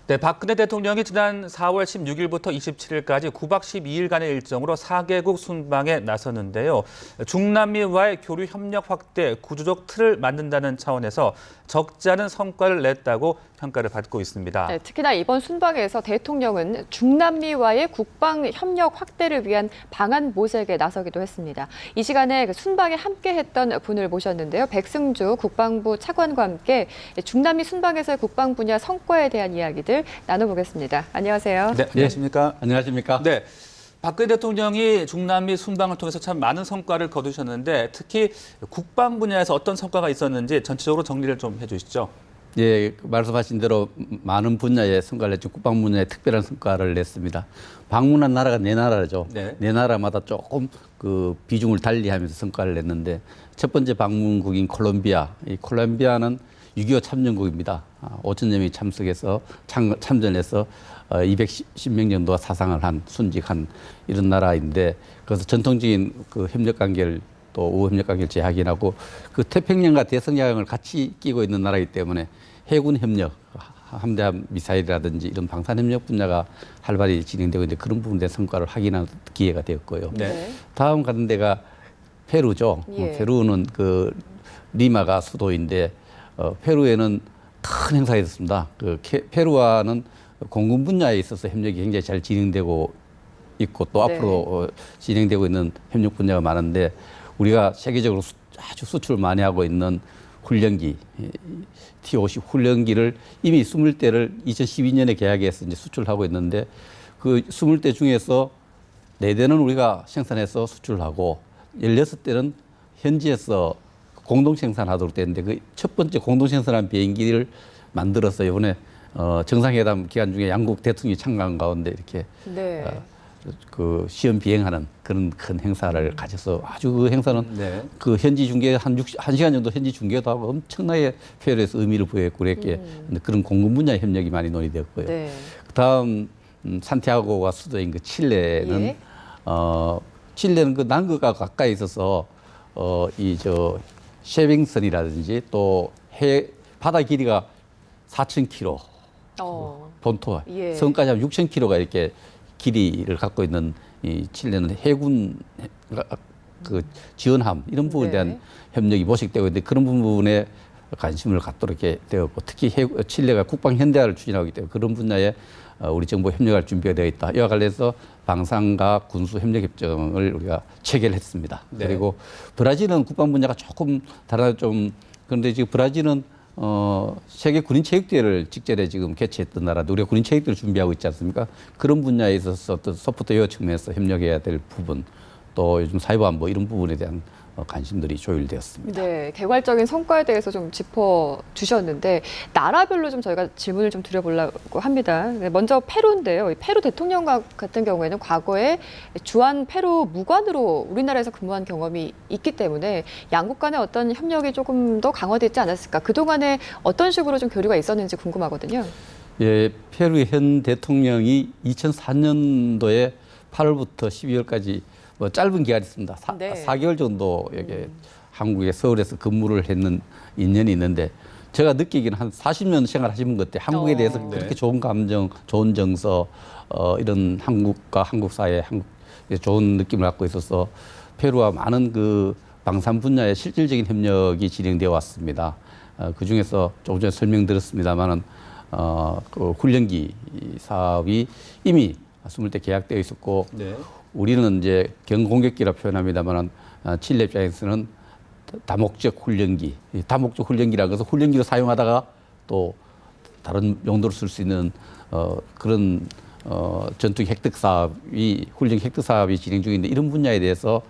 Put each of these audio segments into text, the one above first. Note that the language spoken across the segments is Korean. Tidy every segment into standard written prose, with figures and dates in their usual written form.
네, 박근혜 대통령이 지난 4월 16일부터 27일까지 9박 12일간의 일정으로 4개국 순방에 나섰는데요. 중남미와의 교류 협력 확대, 구조적 틀을 만든다는 차원에서 적지 않은 성과를 냈다고 평가를 받고 있습니다. 네, 특히나 이번 순방에서 대통령은 중남미와의 국방 협력 확대를 위한 방안 모색에 나서기도 했습니다. 이 시간에 그 순방에 함께했던 분을 모셨는데요. 백승주 국방부 차관과 함께 중남미 순방에서의 국방 분야 성과에 대한 이야기들 나눠보겠습니다. 안녕하세요. 네, 안녕하십니까? 안녕하십니까? 네. 박근혜 대통령이 중남미 순방을 통해서 참 많은 성과를 거두셨는데 특히 국방 분야에서 어떤 성과가 있었는지 전체적으로 정리를 좀 해주시죠. 예, 말씀하신 대로 많은 분야의 성과를 냈죠. 국방 분야에 특별한 성과를 냈습니다. 방문한 나라가 네 나라죠. 네. 네 나라마다 조금 그 비중을 달리하면서 성과를 냈는데 첫 번째 방문국인 콜롬비아. 이 콜롬비아는 6.25 참전국입니다. 5,000여 명이 참석해서 참전해서 210명 정도가 사상을 한 순직한 이런 나라인데 그래서 전통적인 그 협력 관계를 또 우호 협력 관계를 재확인하고 그 태평양과 대서양을 같이 끼고 있는 나라이기 때문에 해군 협력, 함대함 미사일이라든지 이런 방산 협력 분야가 활발히 진행되고 있는데 그런 부분에 대한 성과를 확인할 기회가 되었고요. 네. 다음 가는 데가 페루죠. 예. 페루는 그 리마가 수도인데 페루에는 큰 행사가 있었습니다. 그 페루와는 공군 분야에 있어서 협력이 굉장히 잘 진행되고 있고 또 네. 앞으로 진행되고 있는 협력 분야가 많은데 우리가 세계적으로 아주 수출을 많이 하고 있는 훈련기, T-50 훈련기를 이미 20대를 2012년에 계약해서 이제 수출하고 있는데 그 20대 중에서 4대는 우리가 생산해서 수출하고 16대는 현지에서 공동 생산하도록 되는데 그 첫 번째 공동 생산한 비행기를 만들어서 이번에 정상회담 기간 중에 양국 대통령이 참가한 가운데 이렇게 네. 그 시험 비행하는 그런 큰 행사를 가져서 아주 그 행사는 네. 그 현지 중계 한 1시간 정도 현지 중계도 하고 엄청나게 페루에서 의미를 부여했고 그랬기에 그런 공군 분야 협력이 많이 논의되었고요. 네. 그다음 산티아고가 수도인 그 칠레는 예. 칠레는 그 남극과 가까이 있어서 쉐빙선이라든지 또 바다 길이가 4,000km 본토 예. 성까지 하면 6,000km가 이렇게 길이를 갖고 있는 이 칠레는 해군 그 지원함 이런 부분에 대한 네. 협력이 모색되고 있는데 그런 부분에 관심을 갖도록 이렇게 되었고 특히 칠레가 국방 현대화를 추진하기 때문에 그런 분야에 우리 정부 협력할 준비가 되어 있다. 이와 관련해서 방산과 군수 협력 협정을 우리가 체결했습니다. 네. 그리고 브라질은 국방 분야가 조금 다르다 좀 그런데 지금 브라질은 세계 군인 체육대회를 직전에 지금 개최했던 나라도 우리가 군인 체육대회를 준비하고 있지 않습니까? 그런 분야에 있어서 어떤 소프트웨어 측면에서 협력해야 될 부분 또 요즘 사이버 안보 이런 부분에 대한 관심들이 조율되었습니다. 네, 개괄적인 성과에 대해서 좀 짚어주셨는데 나라별로 좀 저희가 질문을 좀 드려보려고 합니다. 네, 먼저 페루인데요. 페루 대통령 같은 경우에는 과거에 주한 페루 무관으로 우리나라에서 근무한 경험이 있기 때문에 양국 간의 어떤 협력이 조금 더 강화됐지 않았을까? 그동안에 어떤 식으로 좀 교류가 있었는지 궁금하거든요. 예, 페루 현 대통령이 2004년도에 8월부터 12월까지 뭐 짧은 기간이 있습니다. 네. 4개월 정도 여기 한국의 서울에서 근무를 했는 인연이 있는데 제가 느끼기는 한 40년 생활하신 것 같아요. 한국에 대해서 네. 그렇게 좋은 감정, 좋은 정서, 이런 한국과 한국 사회에 좋은 느낌을 갖고 있어서 페루와 많은 그 방산 분야의 실질적인 협력이 진행되어 왔습니다. 그 중에서 조금 전에 설명드렸습니다만은 그 훈련기 사업이 이미 20대 계약되어 있었고 네. 우리는 이제 경공격기라 표현합니다만 칠레 입장에서는 다목적 훈련기, 다목적 훈련기라는 것은 훈련기로 사용하다가 또 다른 용도로 쓸 수 있는 그런 전투기 획득 사업이 훈련기 획득 사업이 진행 중인데 이런 분야에 대해서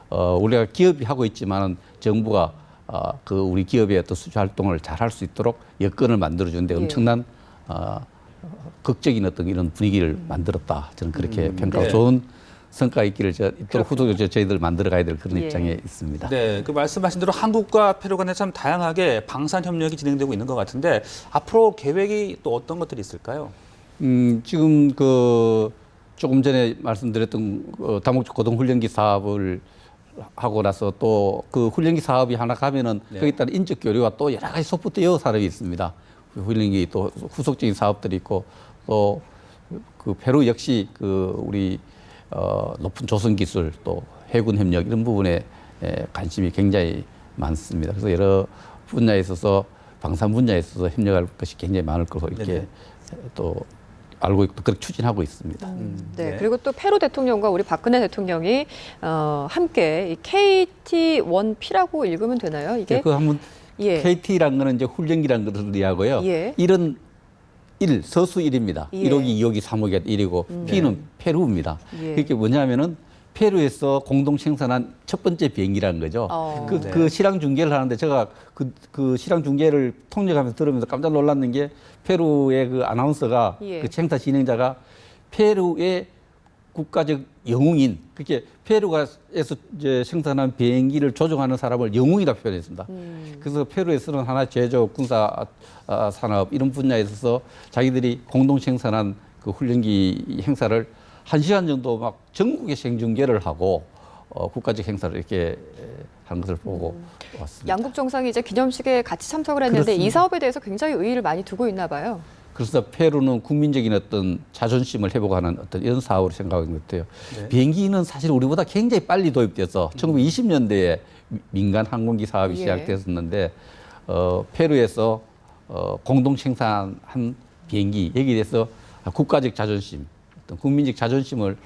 우리가 기업이 하고 있지만 정부가 그 우리 기업의 어떤 수주 활동을 잘 할 수 있도록 여건을 만들어 주는데 엄청난 극적인 어떤 이런 분위기를 만들었다. 저는 그렇게 평가하고 네. 좋은 성과 있기를 있도록 후속적으로 저희들 만들어 가야 될 그런 예. 입장에 있습니다. 네, 그 말씀하신 대로 한국과 페루 간에 참 다양하게 방산 협력이 진행되고 있는 것 같은데 앞으로 계획이 또 어떤 것들이 있을까요? 지금 그 조금 전에 말씀드렸던 다목적 고등훈련기 사업을 하고 나서 또 그 훈련기 사업이 하나 가면은 네. 거기에 따른 인적 교류와 또 여러 가지 소프트웨어 산업이 있습니다. 훌륭히 또 후속적인 사업들이 있고 또 그 페루 역시 그 우리 높은 조선 기술 또 해군 협력 이런 부분에 관심이 굉장히 많습니다. 그래서 여러 분야에 있어서 방산 분야에 있어서 협력할 것이 굉장히 많을 것으로 이렇게 네네. 또 알고 있고 그렇게 추진하고 있습니다. 네. 네. 그리고 또 페루 대통령과 우리 박근혜 대통령이 함께 이 KT1P라고 읽으면 되나요? 이게 그 한번 예. KT라는 거는 이제 훈련기라는 것을 이해하고요. 예. 1은 1, 서수 1입니다. 예. 1호기, 2호기, 3호기 1이고 P는 페루입니다. 예. 그게 뭐냐면은 페루에서 공동 생산한 첫 번째 비행기라는 거죠. 그, 네. 그 실황 중계를 하는데 제가 그 실황 중계를 통역하면서 들으면서 깜짝 놀랐는 게 페루의 그 아나운서가 예. 그 행사 진행자가 페루의 국가적 영웅인 그렇게 페루가에서 이제 생산한 비행기를 조종하는 사람을 영웅이라 표현했습니다. 그래서 페루에서는 하나 제조업, 군사 산업 이런 분야에 있어서 자기들이 공동 생산한 그 훈련기 행사를 1시간 정도 막 전국에 생중계를 하고 국가적 행사를 이렇게 하는 것을 보고 왔습니다. 양국 정상이 이제 기념식에 같이 참석을 했는데 그렇습니다. 이 사업에 대해서 굉장히 의의를 많이 두고 있나 봐요. 그래서 페루는 국민적인 어떤 자존심을 회복하는 어떤 이런 사업으로 생각하는 것 같아요. 네. 비행기는 사실 우리보다 굉장히 빨리 도입돼서 1920년대에 민간 항공기 사업이 예. 시작됐었는데 페루에서 공동 생산한 비행기 여기에 대해서 국가적 자존심, 어떤 국민적 자존심을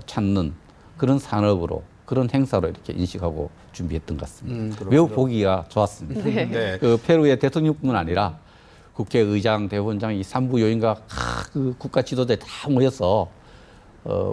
찾는 그런 산업으로 그런 행사로 이렇게 인식하고 준비했던 것 같습니다. 그렇군요. 매우 보기가 좋았습니다. 네. 그 페루의 대통령뿐만 아니라 국회의장, 대법원장 이 산부 요인과 그 국가 지도자들이 다 모여서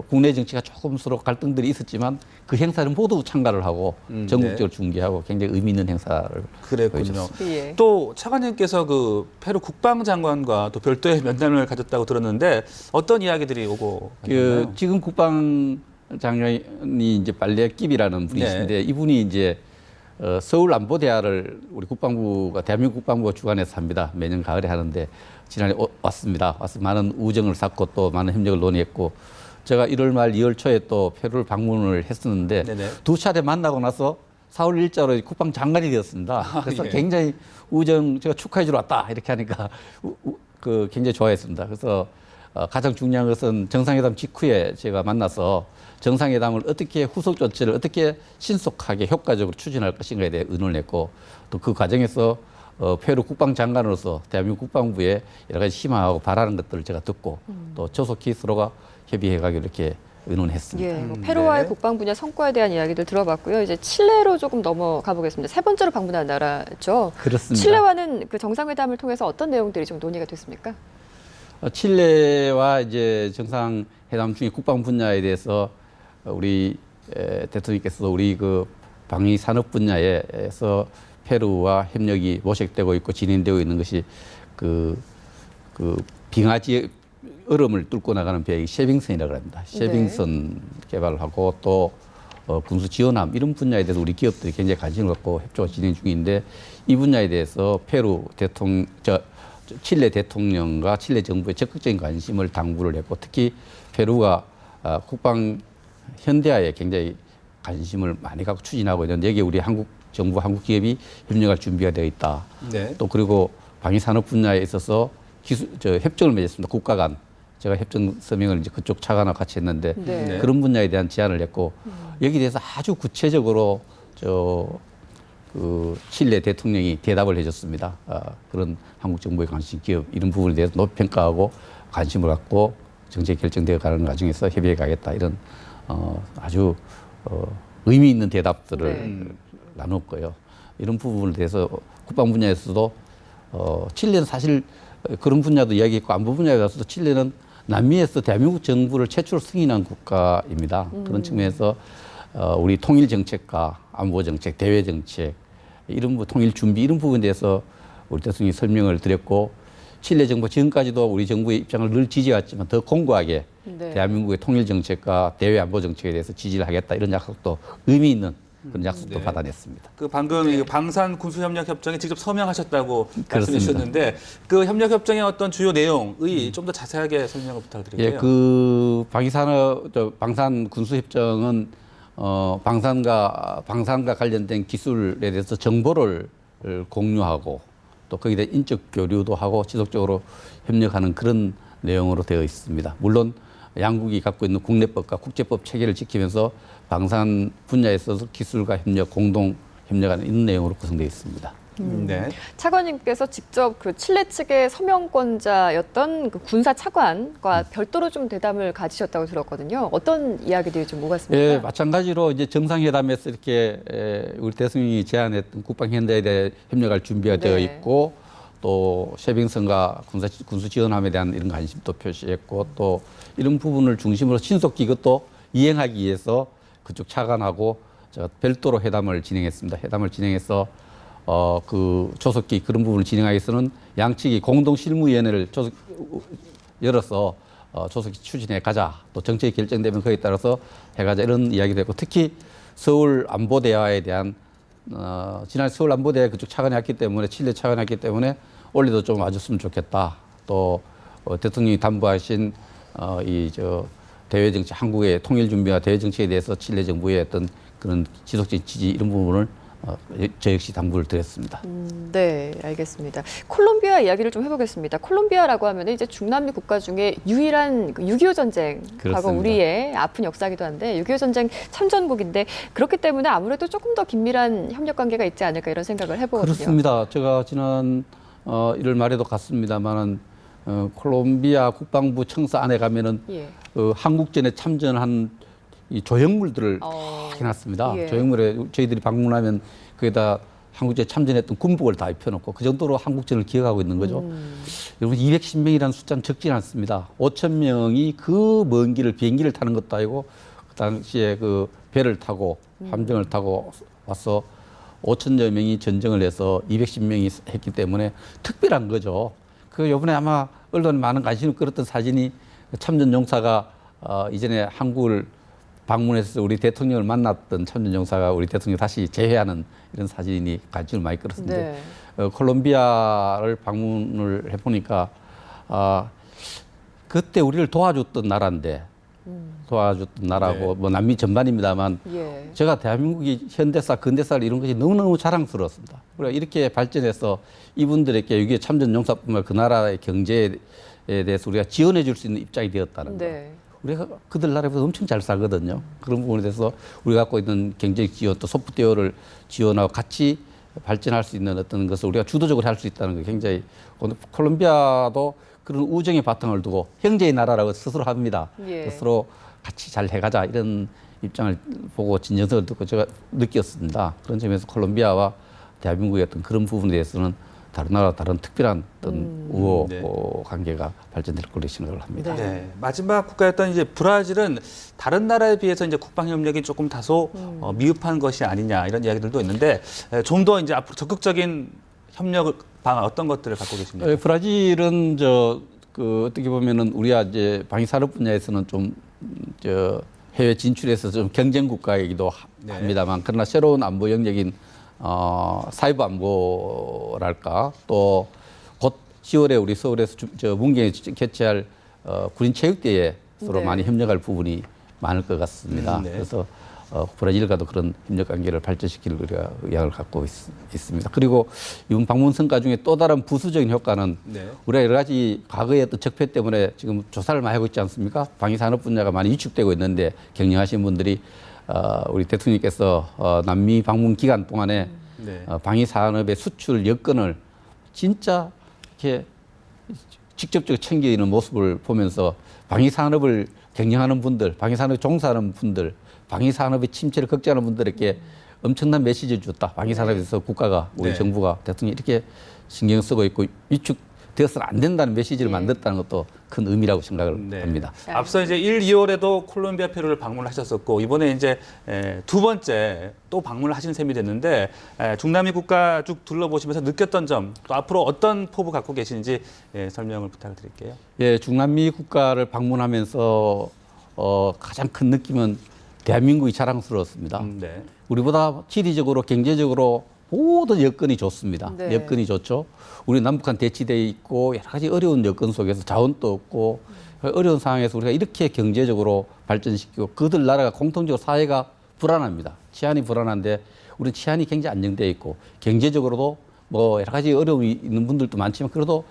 국내 정치가 조금스러운 갈등들이 있었지만 그 행사를 모두 참가를 하고 전국적으로 중계하고 굉장히 의미 있는 행사를 그랬군요. 보여줬습니다. 예. 또 차관님께서 그 페루 국방장관과 또 별도의 면담을 가졌다고 들었는데 어떤 이야기들이 오고 그 갔나요? 지금 국방장관이 이제 발레끼비라는 분이신데 네. 이분이 이제 서울 안보대화를 우리 국방부가 대한민국 국방부가 주관해서 합니다. 매년 가을에 하는데 지난해 왔습니다. 와서 많은 우정을 쌓고 또 많은 협력을 논의했고 제가 1월 말 2월 초에 또 페루를 방문을 했었는데 네네. 두 차례 만나고 나서 4월 일자로 국방장관이 되었습니다. 그래서 예. 굉장히 우정 제가 축하해 주러 왔다 이렇게 하니까 그 굉장히 좋아했습니다. 그래서 가장 중요한 것은 정상회담 직후에 제가 만나서 정상회담을 어떻게 후속 조치를 어떻게 신속하게 효과적으로 추진할 것인가에 대해 의논을 했고 또 그 과정에서 페루 국방장관으로서 대한민국 국방부에 여러 가지 희망하고 바라는 것들을 제가 듣고 또 조속히 서로가 협의해 가기로 이렇게 의논했습니다. 예, 뭐 페루와의 네. 국방 분야 성과에 대한 이야기들 들어봤고요. 이제 칠레로 조금 넘어가 보겠습니다. 세 번째로 방문한 나라죠. 그렇습니다. 칠레와는 그 정상회담을 통해서 어떤 내용들이 좀 논의가 됐습니까? 칠레와 이제 정상회담 중에 국방 분야에 대해서 우리 대통령께서 우리 그 방위 산업 분야에서 페루와 협력이 모색되고 있고 진행되고 있는 것이 그 빙하지 얼음을 뚫고 나가는 배의 쉐빙선이라고 합니다. 쉐빙선 개발을 하고 또 군수 지원함 이런 분야에 대해서 우리 기업들이 굉장히 관심을 갖고 협조가 진행 중인데 이 분야에 대해서 페루 칠레 대통령과 칠레 정부의 적극적인 관심을 당부를 했고 특히 페루가 국방 현대화에 굉장히 관심을 많이 갖고 추진하고 있는데 여기에 우리 한국 정부, 한국 기업이 협력할 준비가 되어 있다. 네. 또 그리고 방위산업 분야에 있어서 협정을 맺었습니다. 국가 간. 제가 협정 서명을 이제 그쪽 차관과 같이 했는데 네. 그런 분야에 대한 제안을 했고 여기에 대해서 아주 구체적으로 그 칠레 대통령이 대답을 해줬습니다. 그런 한국 정부의 관심, 기업 이런 부분에 대해서 높이 평가하고 관심을 갖고 정책 결정되어 가는 과정에서 협의해 가겠다 이런 아주 의미 있는 대답들을 나눴고요. 이런 부분에 대해서 국방 분야에서도 칠레는 사실 그런 분야도 이야기했고 안보 분야에 가서도 칠레는 남미에서 대한민국 정부를 최초로 승인한 국가입니다. 그런 측면에서 우리 통일 정책과 안보 정책, 대외 정책 이런 통일 준비 이런 부분에 대해서 우리 대통령이 설명을 드렸고 칠레 정부 지금까지도 우리 정부의 입장을 늘 지지해왔지만 더 공고하게 네. 대한민국의 통일 정책과 대외 안보 정책에 대해서 지지를 하겠다 이런 약속도 의미 있는 그런 약속도 네. 받아냈습니다. 그 방금 이 방산 군수협력 협정에 직접 서명하셨다고 말씀해 그렇습니다. 주셨는데 그 협력 협정의 어떤 주요 내용의 좀 더 자세하게 설명을 부탁드릴게요. 예, 그 방산 군수 협정은 방산과 관련된 기술에 대해서 정보를 공유하고 또 거기에 대한 인적 교류도 하고 지속적으로 협력하는 그런 내용으로 되어 있습니다. 물론 양국이 갖고 있는 국내법과 국제법 체계를 지키면서 방산 분야에 있어서 기술과 협력, 공동 협력하는 이런 내용으로 구성되어 있습니다. 네. 차관님께서 직접 그 칠레 측의 서명권자였던 그 군사 차관과 별도로 좀 대담을 가지셨다고 들었거든요. 어떤 이야기들이 좀 오갔습니까? 예, 마찬가지로 이제 정상회담에서 이렇게 우리 대통령이 제안했던 국방 현대에 대해 협력할 준비가 되어 있고 또 쉐빙선과 군수 지원함에 대한 이런 관심도 표시했고 또 이런 부분을 중심으로 신속히 이것도 이행하기 위해서 그쪽 차관하고 제가 별도로 회담을 진행했습니다. 회담을 진행해서 그 조속히 그런 부분을 진행하기 위해서는 양측이 공동 실무위원회를 열어서 조속히 추진해 가자. 또 정책이 결정되면 거기에 따라서 해가자 이런 이야기도 했고 특히 서울 안보대화에 대한 지난 서울 안보대회 그쪽 차관이 왔기 때문에 칠레 차관이 왔기 때문에 올해도 좀 와줬으면 좋겠다. 또 대통령이 담보하신 대외 정책, 한국의 통일 준비와 대외 정책에 대해서 칠레 정부의 어떤 그런 지속적인 지지 이런 부분을 저 역시 당부를 드렸습니다. 네, 알겠습니다. 콜롬비아 이야기를 좀 해보겠습니다. 콜롬비아라고 하면 이제 중남미 국가 중에 유일한 6.25 전쟁, 과거 우리의 아픈 역사이기도 한데 6.25 전쟁 참전국인데 그렇기 때문에 아무래도 조금 더 긴밀한 협력 관계가 있지 않을까 이런 생각을 해보거든요. 그렇습니다. 제가 지난 1월 말에도 갔습니다만은 콜롬비아 국방부 청사 안에 가면은 한국전에 참전한 이 조형물들을 해놨습니다. 예. 조형물에 저희들이 방문하면 거기다 한국전에 참전했던 군복을 다 입혀놓고 그 정도로 한국전을 기억하고 있는 거죠. 여러분 210명이라는 숫자는 적지 않습니다. 5,000명이 그 먼 길을 비행기를 타는 것도 아니고 그 당시에 그 배를 타고 함정을 타고 와서 5,000여 명이 전쟁을 해서 210명이 했기 때문에 특별한 거죠. 그 요번에 아마 언론에 많은 관심을 끌었던 사진이 참전 용사가 이전에 한국을 방문해서 우리 대통령을 만났던 참전 용사가 우리 대통령 다시 재회하는 이런 사진이 관심을 많이 끌었는데 콜롬비아를 방문을 해보니까 그때 우리를 도와줬던 나라인데 도와줬던 나라고 뭐 남미 전반입니다만 제가 대한민국이 현대사, 근대사 이런 것이 너무너무 자랑스러웠습니다. 우리가 이렇게 발전해서 이분들에게 여기에 참전 용사뿐만 그 나라의 경제에 대해서 우리가 지원해 줄 수 있는 입장이 되었다는 거. 우리가 그들 나라에서 엄청 잘 사거든요. 그런 부분에 대해서 우리가 갖고 있는 경제적 지원 또 소프트웨어를 지원하고 같이 발전할 수 있는 어떤 것을 우리가 주도적으로 할 수 있다는 게 굉장히 콜롬비아도 그런 우정의 바탕을 두고 형제의 나라라고 스스로 합니다. 스스로 같이 잘 해가자 이런 입장을 보고 진정성을 듣고 제가 느꼈습니다. 그런 점에서 콜롬비아와 대한민국의 어떤 그런 부분에 대해서는 다른 나라 다른 특별한 어떤 우호 관계가 발전될 걸로 생각을 합니다. 네. 마지막 국가였던 이제 브라질은 다른 나라에 비해서 이제 국방 협력이 조금 다소 미흡한 것이 아니냐 이런 이야기들도 있는데 좀 더 이제 앞으로 적극적인 협력 방안 어떤 것들을 갖고 계십니까? 브라질은 어떻게 보면은 우리가 이제 방위산업 분야에서는 좀 해외 진출해서 좀 경쟁 국가이기도 합니다만 그러나 새로운 안보 영역인 사이버 안보랄까 또 곧 10월에 우리 서울에서 문경에 개최할 군인 체육대회에 서로 많이 협력할 부분이 많을 것 같습니다. 그래서 브라질과도 그런 협력 관계를 발전시킬 우리가 의향을 갖고 있습니다. 그리고 이번 방문 성과 중에 또 다른 부수적인 효과는 우리가 여러 가지 과거의 어떤 적폐 때문에 지금 조사를 많이 하고 있지 않습니까? 방위산업 분야가 많이 위축되고 있는데 경영하신 분들이 우리 대통령께서 남미 방문 기간 동안에 방위산업의 수출 여건을 진짜 이렇게 직접적으로 챙기는 모습을 보면서 방위산업을 경영하는 분들, 방위산업에 종사하는 분들, 방위산업의 침체를 걱정하는 분들에게 엄청난 메시지를 줬다. 방위산업에서 국가가, 우리 정부가, 대통령이 이렇게 신경 쓰고 있고 위축되어서는 안 된다는 메시지를 만들었다는 것도 큰 의미라고 생각을 합니다. 앞서 이제 1, 2월에도 콜롬비아, 페루를 방문하셨었고 이번에 이제 두 번째 또 방문을 하신 셈이 됐는데 중남미 국가 쭉 둘러보시면서 느꼈던 점, 또 앞으로 어떤 포부 갖고 계신지 설명을 부탁드릴게요. 예, 중남미 국가를 방문하면서 가장 큰 느낌은 대한민국이 자랑스러웠습니다. 우리보다 지리적으로 경제적으로 모든 여건이 좋습니다. 여건이 좋죠. 우리 남북한 대치되어 있고 여러 가지 어려운 여건 속에서 자원도 없고 어려운 상황에서 우리가 이렇게 경제적으로 발전시키고 그들 나라가 공통적으로 사회가 불안합니다. 치안이 불안한데 우리 치안이 굉장히 안정되어 있고 경제적으로도 뭐 여러 가지 어려움이 있는 분들도 많지만 그래도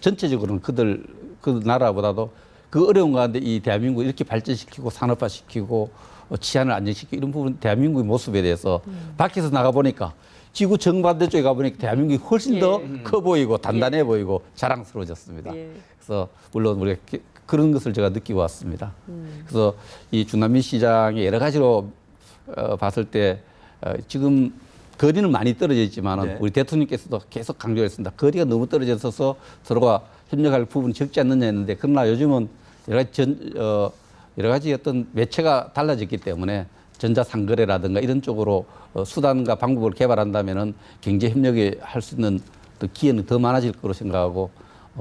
전체적으로는 그 나라보다도 그 어려운 가운데 이 대한민국을 이렇게 발전시키고 산업화시키고 치안을 안정시키고 이런 부분 대한민국의 모습에 대해서 밖에서 나가 보니까 지구 정반대쪽에 가보니까 대한민국이 훨씬 더 커 보이고 단단해 보이고 자랑스러워졌습니다. 그래서 물론 우리가 그런 것을 제가 느끼고 왔습니다. 그래서 이 중남미 시장의 여러 가지로 봤을 때 지금 거리는 많이 떨어져 있지만은 네. 우리 대통령께서도 계속 강조했습니다. 거리가 너무 떨어져 있어서 서로가 협력할 부분이 적지 않느냐 했는데 그러나 요즘은 여러 가지 어떤 매체가 달라졌기 때문에 전자상거래라든가 이런 쪽으로 수단과 방법을 개발한다면은 경제 협력에 할 수 있는 또 기회는 더 많아질 거로 생각하고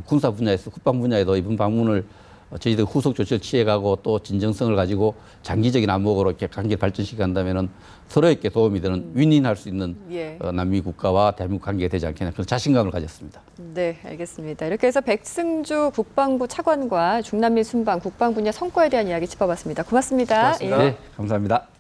군사 분야에서 국방 분야에도 이번 방문을 저희들 후속 조치를 취해가고 또 진정성을 가지고 장기적인 안목으로 이렇게 관계를 발전시켜 간다면은 서로에게 도움이 되는 윈윈할 수 있는 남미 국가와 대한민국 관계가 되지 않겠나 그런 자신감을 가졌습니다. 네, 알겠습니다. 이렇게 해서 백승주 국방부 차관과 중남미 순방 국방 분야 성과에 대한 이야기 짚어봤습니다. 고맙습니다. 고맙습니다. 네, 감사합니다.